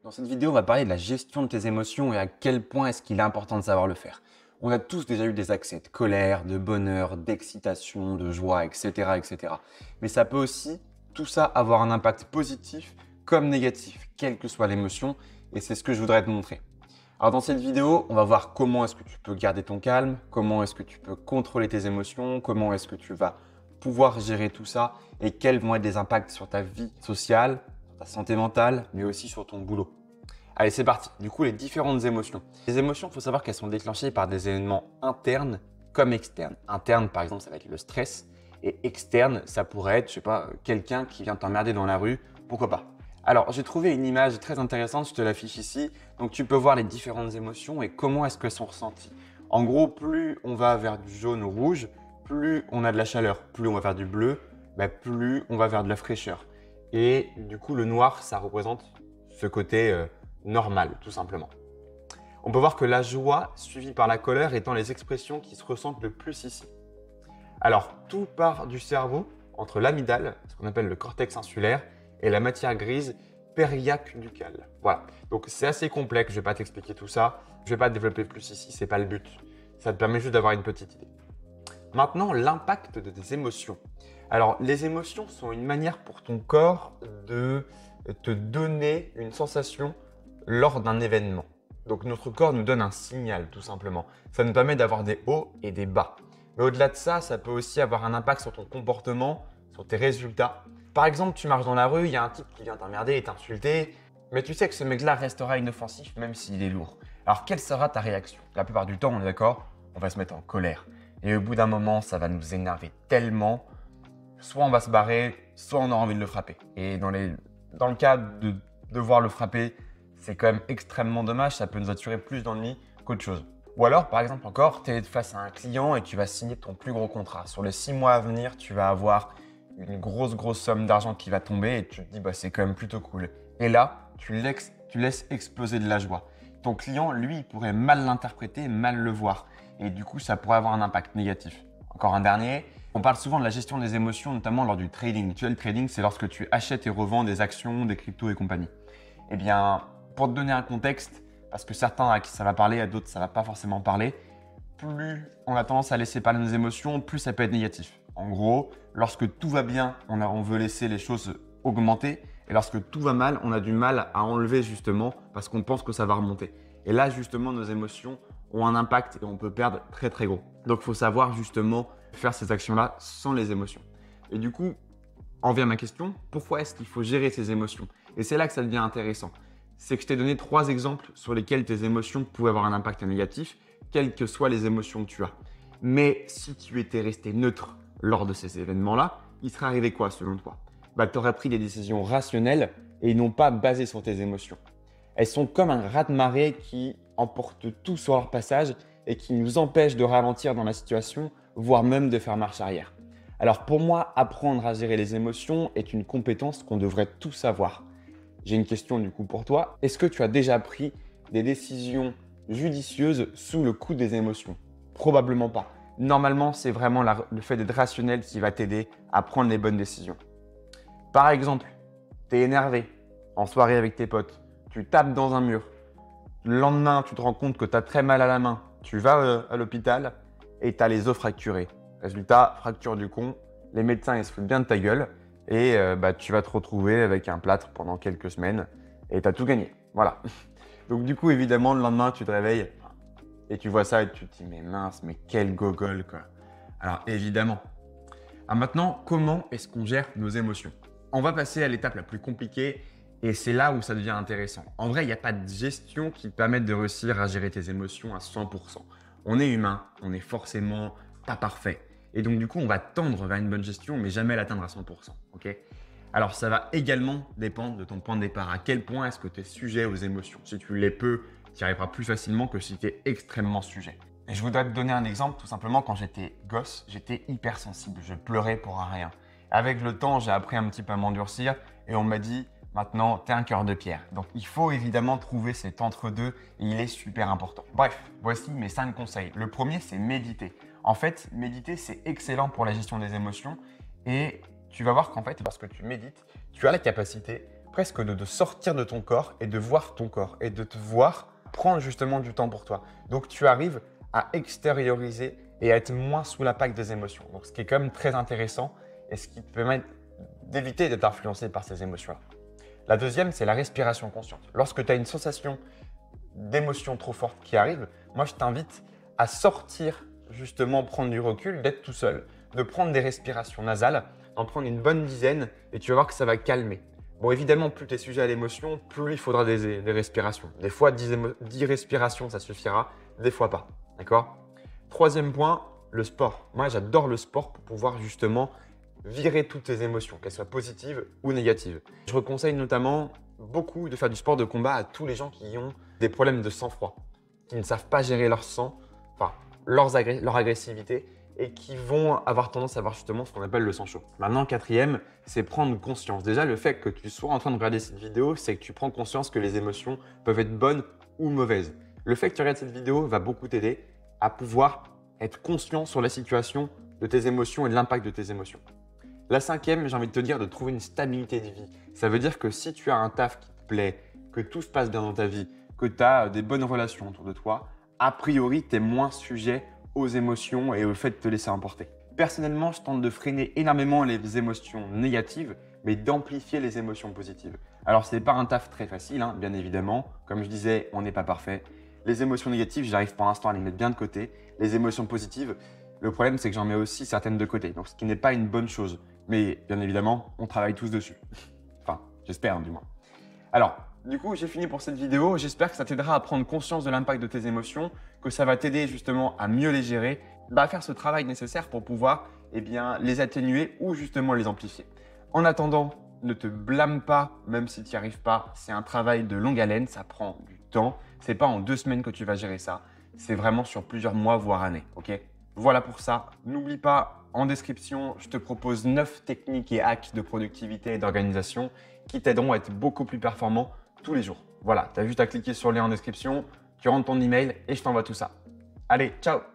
Dans cette vidéo, on va parler de la gestion de tes émotions et à quel point est-ce qu'il est important de savoir le faire. On a tous déjà eu des accès de colère, de bonheur, d'excitation, de joie, etc., etc. Mais ça peut aussi, tout ça, avoir un impact positif comme négatif, quelle que soit l'émotion, et c'est ce que je voudrais te montrer. Alors dans cette vidéo, on va voir comment est-ce que tu peux garder ton calme, comment est-ce que tu peux contrôler tes émotions, comment est-ce que tu vas pouvoir gérer tout ça et quels vont être les impacts sur ta vie sociale, sur ta santé mentale, mais aussi sur ton boulot. Allez, c'est parti. Du coup, les différentes émotions. Les émotions, il faut savoir qu'elles sont déclenchées par des événements internes comme externes. Interne, par exemple, ça va être le stress. Et externe, ça pourrait être, je sais pas, quelqu'un qui vient t'emmerder dans la rue, pourquoi pas. Alors, j'ai trouvé une image très intéressante, je te l'affiche ici. Donc, tu peux voir les différentes émotions et comment est-ce qu'elles sont ressenties. En gros, plus on va vers du jaune ou rouge, plus on a de la chaleur. Plus on va vers du bleu, plus on va vers de la fraîcheur. Et du coup, le noir, ça représente ce côté normal, tout simplement. On peut voir que la joie, suivie par la colère, étant les expressions qui se ressentent le plus ici. Alors, tout part du cerveau, entre l'amygdale, ce qu'on appelle le cortex insulaire, et la matière grise périacuducale. Voilà, donc c'est assez complexe, je ne vais pas t'expliquer tout ça, je ne vais pas développer plus ici, ce n'est pas le but. Ça te permet juste d'avoir une petite idée. Maintenant, l'impact de tes émotions. Alors, les émotions sont une manière pour ton corps de te donner une sensation lors d'un événement. Donc, notre corps nous donne un signal, tout simplement. Ça nous permet d'avoir des hauts et des bas. Mais au-delà de ça, ça peut aussi avoir un impact sur ton comportement, sur tes résultats. Par exemple, tu marches dans la rue, il y a un type qui vient t'emmerder et t'insulter, mais tu sais que ce mec-là restera inoffensif même s'il est lourd. Alors, quelle sera ta réaction? La plupart du temps, on est d'accord, on va se mettre en colère. Et au bout d'un moment, ça va nous énerver tellement, soit on va se barrer, soit on aura envie de le frapper. Et dans le cas de devoir le frapper, c'est quand même extrêmement dommage, ça peut nous attirer plus d'ennuis qu'autre chose. Ou alors, par exemple encore, tu es face à un client et tu vas signer ton plus gros contrat. Sur les 6 mois à venir, tu vas avoir une grosse somme d'argent qui va tomber et tu te dis c'est quand même plutôt cool. Et là, tu laisses exploser de la joie. Ton client, lui, il pourrait mal l'interpréter, mal le voir. Et du coup, ça pourrait avoir un impact négatif. Encore un dernier, on parle souvent de la gestion des émotions, notamment lors du trading. Tu vois, le trading, c'est lorsque tu achètes et revends des actions, des cryptos et compagnie. Eh bien, pour te donner un contexte, parce que certains à qui ça va parler, à d'autres ça va pas forcément parler, plus on a tendance à laisser parler nos émotions, plus ça peut être négatif. En gros, lorsque tout va bien, on veut laisser les choses augmenter. Et lorsque tout va mal, on a du mal à enlever justement parce qu'on pense que ça va remonter. Et là, justement, nos émotions ont un impact et on peut perdre très gros. Donc, il faut savoir justement faire ces actions-là sans les émotions. Et du coup, en vient ma question, pourquoi est-ce qu'il faut gérer ces émotions? Et c'est là que ça devient intéressant. C'est que je t'ai donné 3 exemples sur lesquels tes émotions pouvaient avoir un impact négatif, quelles que soient les émotions que tu as. Mais si tu étais resté neutre lors de ces événements-là, il serait arrivé quoi selon toi? Tu aurais pris des décisions rationnelles et non pas basées sur tes émotions. Elles sont comme un raz-de-marée qui emporte tout sur leur passage et qui nous empêche de ralentir dans la situation, voire même de faire marche arrière. Alors pour moi, apprendre à gérer les émotions est une compétence qu'on devrait tous avoir. J'ai une question du coup pour toi. Est-ce que tu as déjà pris des décisions judicieuses sous le coup des émotions? Probablement pas. Normalement, c'est vraiment le fait d'être rationnel qui va t'aider à prendre les bonnes décisions. Par exemple, tu es énervé en soirée avec tes potes, tu tapes dans un mur. Le lendemain, tu te rends compte que tu as très mal à la main. Tu vas à l'hôpital et tu as les os fracturés. Résultat, fracture du con. Les médecins, ils se foutent bien de ta gueule. Et tu vas te retrouver avec un plâtre pendant quelques semaines. Et tu as tout gagné. Voilà. Donc du coup, évidemment, le lendemain, tu te réveilles et tu vois ça et tu te dis, mais mince, mais quel gogol, quoi. Alors évidemment. Alors maintenant, comment est-ce qu'on gère nos émotions? On va passer à l'étape la plus compliquée. Et c'est là où ça devient intéressant. En vrai, il n'y a pas de gestion qui te permette de réussir à gérer tes émotions à 100%. On est humain, on n'est forcément pas parfait. Et donc, du coup, on va tendre vers une bonne gestion, mais jamais l'atteindre à 100%. Okay? Alors, ça va également dépendre de ton point de départ. À quel point est-ce que tu es sujet aux émotions? Si tu l'es peu, tu y arriveras plus facilement que si tu es extrêmement sujet. Et je voudrais te donner un exemple. Tout simplement, quand j'étais gosse, j'étais hypersensible. Je pleurais pour un rien. Avec le temps, j'ai appris un petit peu à m'endurcir et on m'a dit, maintenant, tu es un cœur de pierre. Donc, il faut évidemment trouver cet entre-deux et il est super important. Bref, voici mes 5 conseils. Le premier, c'est méditer. En fait, méditer, c'est excellent pour la gestion des émotions et tu vas voir qu'en fait, lorsque tu médites, tu as la capacité presque de sortir de ton corps et de voir ton corps et de te voir prendre justement du temps pour toi. Donc, tu arrives à extérioriser et à être moins sous l'impact des émotions. Donc, ce qui est quand même très intéressant et ce qui te permet d'éviter d'être influencé par ces émotions-là. La deuxième, c'est la respiration consciente. Lorsque tu as une sensation d'émotion trop forte qui arrive, moi, je t'invite à sortir, justement, prendre du recul, d'être tout seul, de prendre des respirations nasales, d'en prendre une bonne dizaine et tu vas voir que ça va calmer. Bon, évidemment, plus tu es sujet à l'émotion, plus il faudra des respirations. Des fois, 10 respirations, ça suffira, des fois pas. D'accord? Troisième point, le sport. Moi, j'adore le sport pour pouvoir justement virer toutes tes émotions, qu'elles soient positives ou négatives. Je conseille notamment beaucoup de faire du sport de combat à tous les gens qui ont des problèmes de sang-froid, qui ne savent pas gérer leur sang, enfin leur agressivité et qui vont avoir tendance à avoir justement ce qu'on appelle le sang chaud. Maintenant, quatrième, c'est prendre conscience. Déjà, le fait que tu sois en train de regarder cette vidéo, c'est que tu prends conscience que les émotions peuvent être bonnes ou mauvaises. Le fait que tu regardes cette vidéo va beaucoup t'aider à pouvoir être conscient sur la situation de tes émotions et de l'impact de tes émotions. La cinquième, j'ai envie de te dire de trouver une stabilité de vie. Ça veut dire que si tu as un taf qui te plaît, que tout se passe bien dans ta vie, que tu as des bonnes relations autour de toi, a priori, tu es moins sujet aux émotions et au fait de te laisser emporter. Personnellement, je tente de freiner énormément les émotions négatives, mais d'amplifier les émotions positives. Alors, ce n'est pas un taf très facile, hein, bien évidemment. Comme je disais, on n'est pas parfait. Les émotions négatives, j'arrive pour l'instant à les mettre bien de côté. Les émotions positives, le problème, c'est que j'en mets aussi certaines de côté, donc ce qui n'est pas une bonne chose. Mais bien évidemment, on travaille tous dessus. Enfin, j'espère du moins. Alors, du coup, j'ai fini pour cette vidéo. J'espère que ça t'aidera à prendre conscience de l'impact de tes émotions, que ça va t'aider justement à mieux les gérer, à faire ce travail nécessaire pour pouvoir les atténuer ou justement les amplifier. En attendant, ne te blâme pas, même si tu n'y arrives pas. C'est un travail de longue haleine, ça prend du temps. Ce n'est pas en 2 semaines que tu vas gérer ça. C'est vraiment sur plusieurs mois, voire années. Ok ? Voilà pour ça. N'oublie pas, en description, je te propose 9 techniques et hacks de productivité et d'organisation qui t'aideront à être beaucoup plus performant tous les jours. Voilà, tu as juste à cliquer sur le lien en description, tu rentres ton email et je t'envoie tout ça. Allez, ciao!